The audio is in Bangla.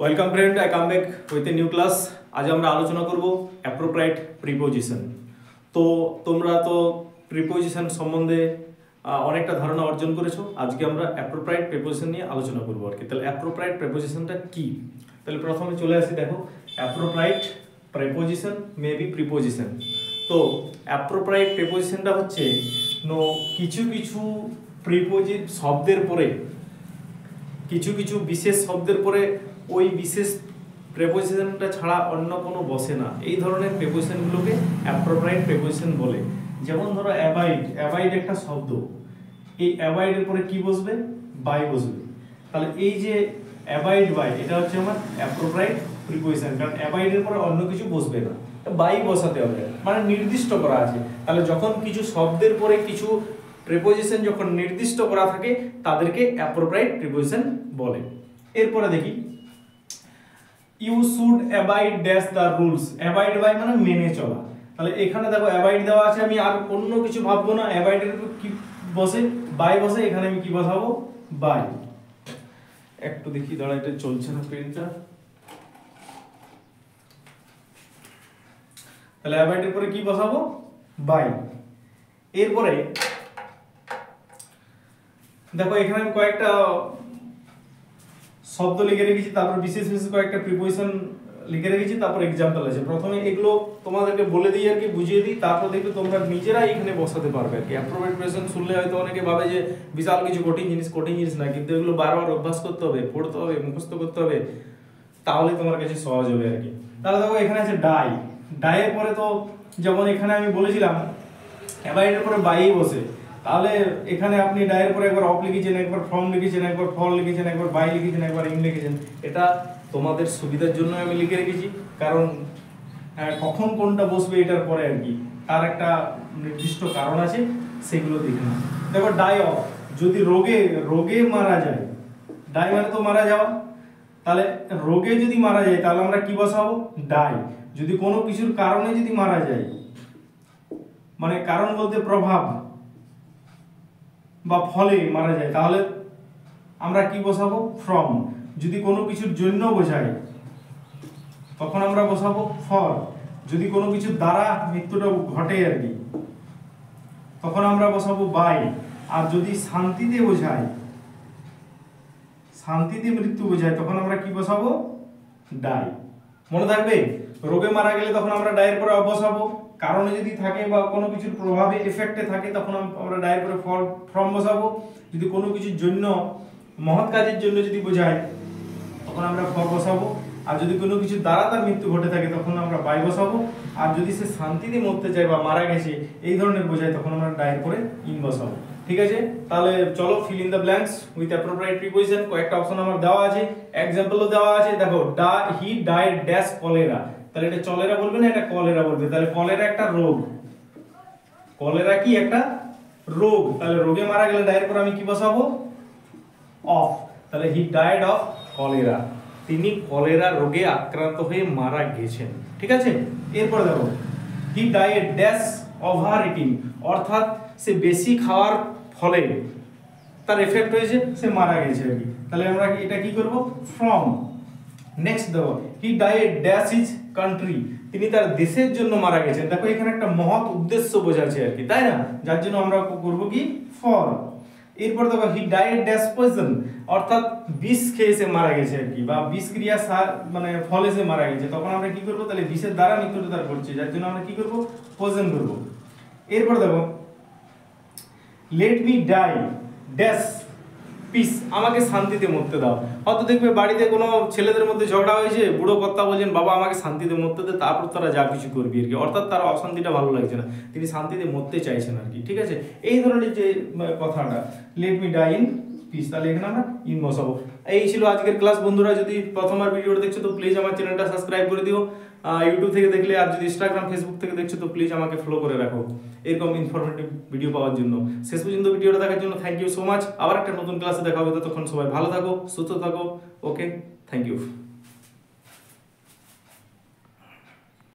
Welcome friend, I come back with a new class. আজ আমরা আলোচনা করব অ্যাপ্রোপ্রাইট প্রিপোজিশন। তো তোমরা তো প্রিপোজিশন সম্বন্ধে অনেকটা ধারণা অর্জন করেছো। আজকে আমরা অ্যাপ্রোপ্রাইট প্রিপোজিশন নিয়ে আলোচনা করবো আর কি। তাহলে অ্যাপ্রোপ্রাইট প্রিপোজিশনটা কি? তাহলে প্রথমে চলে আসি, দেখো appropriate preposition may be preposition. তো অ্যাপ্রোপ্রাইট প্রিপোজিশনটা হচ্ছে কিছু কিছু প্রিপোজিট শব্দের পরে, কিছু কিছু বিশেষ শব্দের পরে ওই বিশেষ প্রিপোজিশনটা ছাড়া অন্য কোনো বসে না। এই ধরনের প্রিপোজিশনগুলোকে অ্যাপ্রোপ্রাইট প্রিপোজিশন বলে। যেমন ধরো অ্যাবাইড, অ্যাবাইড একটা শব্দ, এই অ্যাবাইডের পরে কি বসবে? বাই বসবে। তাহলে এই যে অ্যাবাইড বাই, এটা হচ্ছে আমার অ্যাপ্রোপ্রাইট প্রিপোজিশন, কারণ অ্যাবাইডের পরে অন্য কিছু বসবে না, বাই বসাতে হবে, মানে নির্দিষ্ট করা আছে। তাহলে যখন কিছু শব্দের পরে কিছু প্রিপোজিশন যখন নির্দিষ্ট করা থাকে তাদেরকে অ্যাপ্রোপ্রাইট প্রিপোজিশন বলে। এরপরে দেখি, you should abide dash the rules. Abide by মানে মেনে চলা। তাহলে এখানে দেখো অ্যাবাইড দেওয়া আছে, আমি আর অন্য কিছু ভাববো না, অ্যাবাইডের কি বসে? বাই বসে। এখানে আমি কি বসাবো? বাই। একটু দেখি, দাঁড়া, এটা চলছে না পেনটা। তাহলে অ্যাবাইডের পরে কি বসাবো? বাই। এরপরে দেখো এখানে আমি কয়েকটা শব্দ লিখে রেখেছি, তারপর বিশেষ বিশেষ কয়েকটা প্রিপোজিশন লিখে রেখেছি, তারপর এক্সাম্পল আছে। প্রথমে এগুলো তোমাদেরকে বলে দিই আর কি, বুঝিয়ে দিই, তারপর দেখবে তোমরা নিজেরাই এখানে বসাতে পারবে আর কি। অ্যাপ্রোপ্রিয়েট প্রিপোজিশন শুনলে হয়তো অনেকে ভাবে যে বিশাল কিছু কঠিন জিনিস না, কিন্তু এগুলো বারবার অভ্যাস করতে হবে, পড়তে হবে, মুখস্থ করতে হবে, তাহলে তোমার কাছে সহজ হবে আর কি। তাহলে দেখো এখানে আছে ডাই। ডাইয়ের পরে তো যেমন এখানে আমি বলেছিলাম অ্যাবাইডের পরে বাই বসে, তাহলে এখানে আপনি ডাইয়ের পরে একবার অফ লিখেছেন, একবার ফ্রম লিখেছেন, একবার ফল লিখেছেন, একবার বাই লিখেছেন, একবার ইন লিখেছেন। এটা তোমাদের সুবিধার জন্য আমি লিখে রেখেছি, কারণ কখন কোনটা বসবে এটার পরে আর কি, তার একটা নির্দিষ্ট কারণ আছে, সেগুলো দেখে না। দেখো ডাই অফ, যদি রোগে মারা যায়, ডাই মানে তো মারা যাওয়া, তাহলে রোগে যদি মারা যায় তাহলে আমরা কি বসাবো? ডাই। যদি কোনো কিছুর কারণে যদি মারা যায়, মানে কারণ বলতে প্রভাব বা ফলে মারা যায়, তাহলে আমরা কি বসাবো? ফ্রম। যদি কোনো কিছুর জন্য বোঝায় তখন আমরা বসাবো ফর। যদি কোনো কিছুর দ্বারা মৃত্যুটা ঘটে আর কি, তখন আমরা বসাবো বাই। আর যদি শান্তিতে বোঝায়, শান্তিতে মৃত্যু বোঝায়, তখন আমরা কি বসাবো? ডাই। মনে থাকবে, রোগে মারা গেলে তখন আমরা ডাইয়ের পরে বসাবো, কারণে যদি থাকে বা কোনো কিছুর প্রভাবে এফেক্টে থাকে তখন আমরা ডাইয়ের পরে ফ্রম বসাবো। যদি কোনো কিছুর জন্য, মহৎ কাজের জন্য যদি বোঝায় তখন আমরা ফর বসাবো। আর যদি কোনো কিছু দ্বারা তার মৃত্যু ঘটে থাকে তখন আমরা বাই বসাবো। আর যদি সে শান্তিতে মরতে চায় বা মারা গেছে এই ধরনের বোঝায় তখন আমরা ডাইয়ের পরে ইন বসাবো। ঠিক আছে, তাহলে চলো fill in the blanks with appropriate preposition. কয়েকটা অপশন আমার দেওয়া আছে, এক্সাম্পলও দেওয়া আছে। দেখো হি ডাইড ড্যাশ কলেরা। তাহলে এটা চলেরা বলবে না, এটা কলেরা বলবে। তাহলে কলেরা একটা রোগ, কলেরা কি একটা রোগ, তাহলে রোগে মারা গেলে ডাইয়ের পর আমি কি বসাবো? অফ। তাহলে হি ডাইড অফ কলেরা, তিনি কলেরা রোগে আক্রান্ত হয়ে মারা গেছেন। ঠিক আছে, এরপর দেখো he died dash over eating, অর্থাৎ সে বেশি খাওয়ার ফলে তার এফেক্ট হয়েছে, সে মারা গেছে আর কি। তাহলে আমরা এটা কি করব? ফ্রম। নেক্সট দেখো he died dash his country, তিনি তার দেশের জন্য মারা গেছেন। দেখো এখানে একটা মহৎ উদ্দেশ্য বোঝাচ্ছে আর কি, তাই না? যার জন্য আমরা করব কি? ফর। এরপর দেখো হি ডাইড ড্যাশ পয়জন, অর্থাৎ বিষ খেয়ে সে মারা গেছে আর কি, বা বিষক্রিয়া মানে ফলে সে মারা গেছে, তখন আমরা কি করব? তাহলে বিষের দ্বারা মৃত্যুটা তার ঘটছে, যার জন্য আমরা কি করব? পয়জন করব। এরপর দেখো late me die dash piece, আমাকে শান্তিতে মরতে দাও। হয়তো দেখবে বাড়িতে কোনো ছেলেদের মধ্যে ঝগড়া হয়েছে, বুড়ো কর্তা বলছেন বাবা আমাকে শান্তিতে মরতে দে, তারপর তারা যা কিছু করবি আর কি, অর্থাৎ তার অশান্তিটা ভালো লাগছে না, তিনি শান্তিতে মরতে চাইছেন আর কি। ঠিক আছে, এই ধরনের যে কথাটা let me die in peace, তাহলে এখানে আমরা ইন বসাবো। এই ছিল আজকের ক্লাস। বন্ধুরা যদি প্রথমবার ভিডিওটা দেখছো তো প্লিজ আমার চ্যানেলটা সাবস্ক্রাইব করে দিও, ইউটিউব থেকে দেখলে, আর যদি ইনস্টাগ্রাম ফেসবুক থেকে দেখছো তো প্লিজ আমাকে ফলো করে রাখো এরকম ইনফরমেটিভ ভিডিও পাওয়ার জন্য। শেষ পর্যন্ত ভিডিওটা দেখার জন্য থ্যাংক ইউ সো মাচ। আবার একটা নতুন ক্লাসে দেখা হবে, ততক্ষণ সবাই ভালো থাকো, সুস্থ থাকো। ওকে, থ্যাংক ইউ।